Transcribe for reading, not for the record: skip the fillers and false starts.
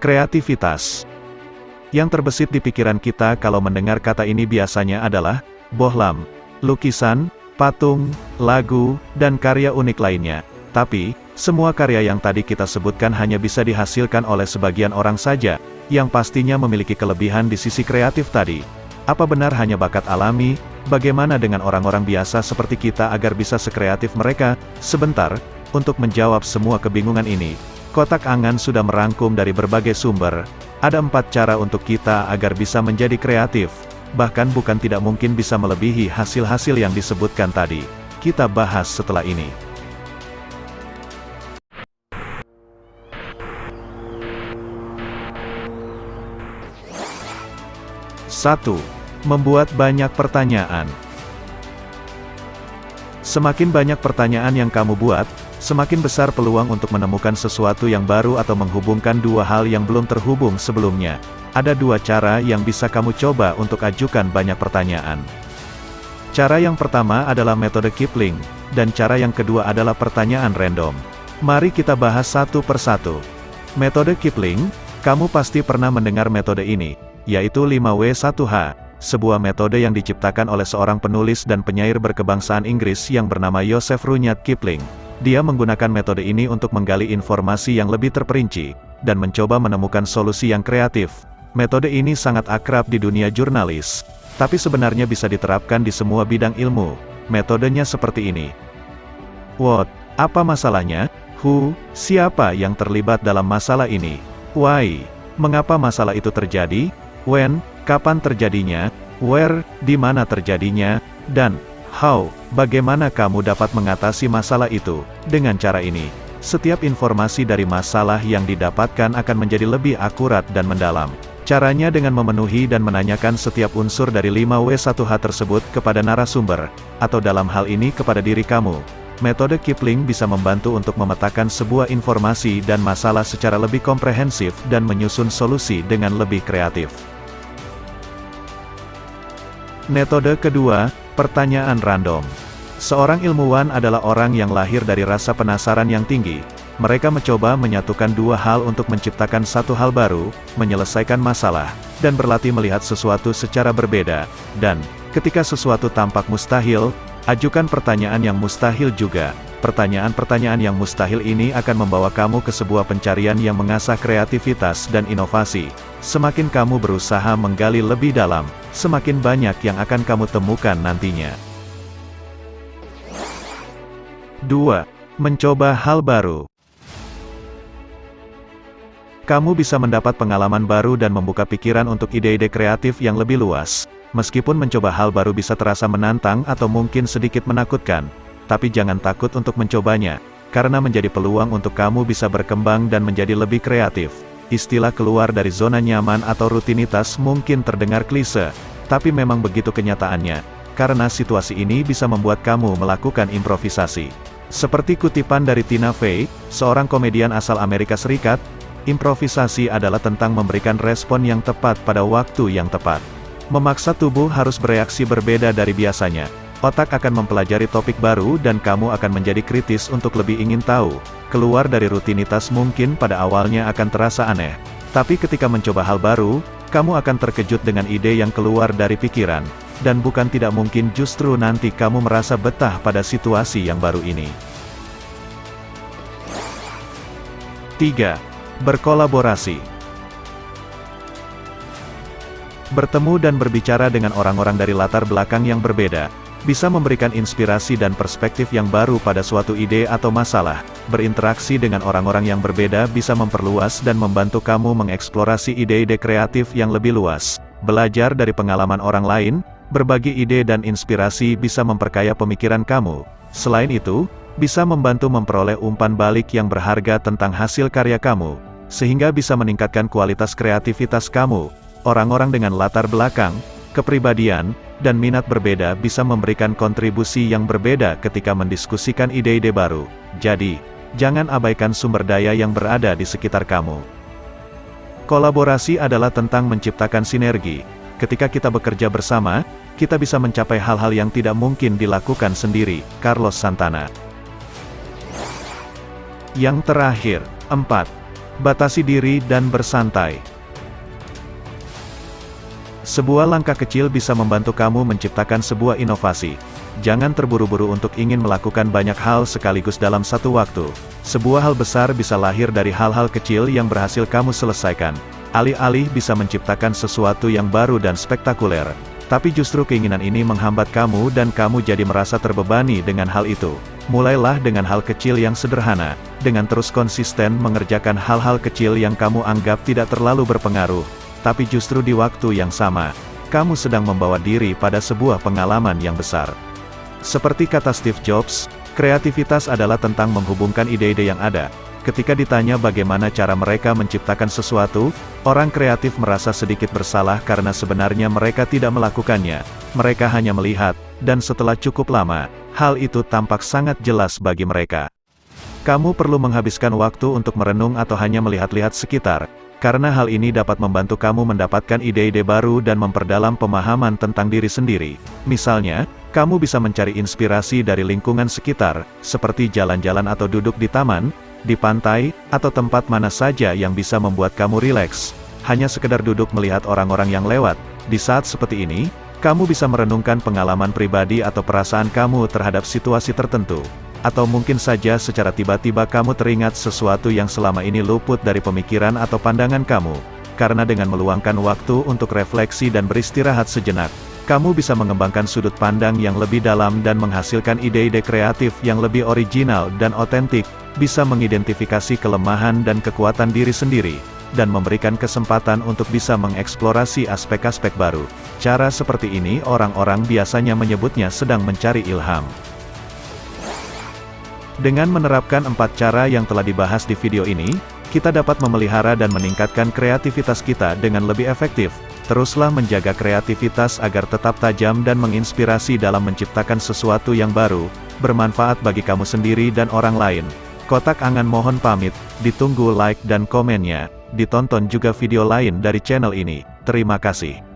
Kreativitas. Yang terbesit di pikiran kita kalau mendengar kata ini biasanya adalah bohlam, lukisan, patung, lagu, dan karya unik lainnya. Tapi, semua karya yang tadi kita sebutkan hanya bisa dihasilkan oleh sebagian orang saja, yang pastinya memiliki kelebihan di sisi kreatif tadi. Apa benar hanya bakat alami? Bagaimana dengan orang-orang biasa seperti kita agar bisa sekreatif mereka? Sebentar, untuk menjawab semua kebingungan ini, Kotak Angan sudah merangkum dari berbagai sumber. Ada 4 cara untuk kita agar bisa menjadi kreatif, bahkan bukan tidak mungkin bisa melebihi hasil-hasil yang disebutkan tadi. Kita bahas setelah ini. 1. Membuat banyak pertanyaan. Semakin banyak pertanyaan yang kamu buat, semakin besar peluang untuk menemukan sesuatu yang baru atau menghubungkan dua hal yang belum terhubung sebelumnya. Ada 2 cara yang bisa kamu coba untuk ajukan banyak pertanyaan. Cara yang pertama adalah metode Kipling, dan cara yang kedua adalah pertanyaan random. Mari kita bahas satu persatu. Metode Kipling, kamu pasti pernah mendengar metode ini, yaitu 5W1H, sebuah metode yang diciptakan oleh seorang penulis dan penyair berkebangsaan Inggris yang bernama Joseph Rudyard Kipling. Dia menggunakan metode ini untuk menggali informasi yang lebih terperinci, dan mencoba menemukan solusi yang kreatif. Metode ini sangat akrab di dunia jurnalis, tapi sebenarnya bisa diterapkan di semua bidang ilmu. Metodenya seperti ini. What? Apa masalahnya? Who? Siapa yang terlibat dalam masalah ini? Why? Mengapa masalah itu terjadi? When? Kapan terjadinya? Where? Di mana terjadinya? Dan how? Bagaimana kamu dapat mengatasi masalah itu? Dengan cara ini, setiap informasi dari masalah yang didapatkan akan menjadi lebih akurat dan mendalam. Caranya dengan memenuhi dan menanyakan setiap unsur dari 5W1H tersebut kepada narasumber, atau dalam hal ini kepada diri kamu. Metode Kipling bisa membantu untuk memetakan sebuah informasi dan masalah secara lebih komprehensif dan menyusun solusi dengan lebih kreatif. Metode kedua, pertanyaan random. Seorang ilmuwan adalah orang yang lahir dari rasa penasaran yang tinggi. Mereka mencoba menyatukan 2 hal untuk menciptakan satu hal baru, menyelesaikan masalah, dan berlatih melihat sesuatu secara berbeda. Dan, ketika sesuatu tampak mustahil, ajukan pertanyaan yang mustahil juga. Pertanyaan-pertanyaan yang mustahil ini akan membawa kamu ke sebuah pencarian yang mengasah kreativitas dan inovasi. Semakin kamu berusaha menggali lebih dalam, semakin banyak yang akan kamu temukan nantinya. 2. Mencoba hal baru. Kamu bisa mendapat pengalaman baru dan membuka pikiran untuk ide-ide kreatif yang lebih luas. Meskipun mencoba hal baru bisa terasa menantang atau mungkin sedikit menakutkan, tapi jangan takut untuk mencobanya, karena menjadi peluang untuk kamu bisa berkembang dan menjadi lebih kreatif. Istilah keluar dari zona nyaman atau rutinitas mungkin terdengar klise, tapi memang begitu kenyataannya, karena situasi ini bisa membuat kamu melakukan improvisasi. Seperti kutipan dari Tina Fey, seorang komedian asal Amerika Serikat, improvisasi adalah tentang memberikan respon yang tepat pada waktu yang tepat. Memaksa tubuh harus bereaksi berbeda dari biasanya. Otak akan mempelajari topik baru dan kamu akan menjadi kritis untuk lebih ingin tahu. Keluar dari rutinitas mungkin pada awalnya akan terasa aneh. Tapi ketika mencoba hal baru, kamu akan terkejut dengan ide yang keluar dari pikiran. Dan bukan tidak mungkin justru nanti kamu merasa betah pada situasi yang baru ini. 3. Berkolaborasi. Bertemu dan berbicara dengan orang-orang dari latar belakang yang berbeda, bisa memberikan inspirasi dan perspektif yang baru pada suatu ide atau masalah. Berinteraksi dengan orang-orang yang berbeda bisa memperluas dan membantu kamu mengeksplorasi ide-ide kreatif yang lebih luas. Belajar dari pengalaman orang lain, berbagi ide dan inspirasi bisa memperkaya pemikiran kamu. Selain itu, bisa membantu memperoleh umpan balik yang berharga tentang hasil karya kamu, sehingga bisa meningkatkan kualitas kreativitas kamu. Orang-orang dengan latar belakang, kepribadian, dan minat berbeda bisa memberikan kontribusi yang berbeda ketika mendiskusikan ide-ide baru. Jadi, jangan abaikan sumber daya yang berada di sekitar kamu. Kolaborasi adalah tentang menciptakan sinergi. Ketika kita bekerja bersama, kita bisa mencapai hal-hal yang tidak mungkin dilakukan sendiri. Carlos Santana. Yang terakhir, 4. Batasi diri dan bersantai. Sebuah langkah kecil bisa membantu kamu menciptakan sebuah inovasi. Jangan terburu-buru untuk ingin melakukan banyak hal sekaligus dalam satu waktu. Sebuah hal besar bisa lahir dari hal-hal kecil yang berhasil kamu selesaikan. Alih-alih bisa menciptakan sesuatu yang baru dan spektakuler, tapi justru keinginan ini menghambat kamu dan kamu jadi merasa terbebani dengan hal itu. Mulailah dengan hal kecil yang sederhana, dengan terus konsisten mengerjakan hal-hal kecil yang kamu anggap tidak terlalu berpengaruh. Tapi justru di waktu yang sama, kamu sedang membawa diri pada sebuah pengalaman yang besar. Seperti kata Steve Jobs, kreativitas adalah tentang menghubungkan ide-ide yang ada. Ketika ditanya bagaimana cara mereka menciptakan sesuatu, orang kreatif merasa sedikit bersalah karena sebenarnya mereka tidak melakukannya. Mereka hanya melihat, dan setelah cukup lama, hal itu tampak sangat jelas bagi mereka. Kamu perlu menghabiskan waktu untuk merenung atau hanya melihat-lihat sekitar, karena hal ini dapat membantu kamu mendapatkan ide-ide baru dan memperdalam pemahaman tentang diri sendiri. Misalnya, kamu bisa mencari inspirasi dari lingkungan sekitar, seperti jalan-jalan atau duduk di taman, di pantai, atau tempat mana saja yang bisa membuat kamu rileks. Hanya sekedar duduk melihat orang-orang yang lewat. Di saat seperti ini, kamu bisa merenungkan pengalaman pribadi atau perasaan kamu terhadap situasi tertentu. Atau mungkin saja secara tiba-tiba kamu teringat sesuatu yang selama ini luput dari pemikiran atau pandangan kamu. Karena dengan meluangkan waktu untuk refleksi dan beristirahat sejenak, kamu bisa mengembangkan sudut pandang yang lebih dalam dan menghasilkan ide-ide kreatif yang lebih original dan otentik, bisa mengidentifikasi kelemahan dan kekuatan diri sendiri, dan memberikan kesempatan untuk bisa mengeksplorasi aspek-aspek baru. Cara seperti ini orang-orang biasanya menyebutnya sedang mencari ilham. Dengan menerapkan 4 cara yang telah dibahas di video ini, kita dapat memelihara dan meningkatkan kreativitas kita dengan lebih efektif. Teruslah menjaga kreativitas agar tetap tajam dan menginspirasi dalam menciptakan sesuatu yang baru, bermanfaat bagi kamu sendiri dan orang lain. Kotak Angan mohon pamit, ditunggu like dan komennya, ditonton juga video lain dari channel ini. Terima kasih.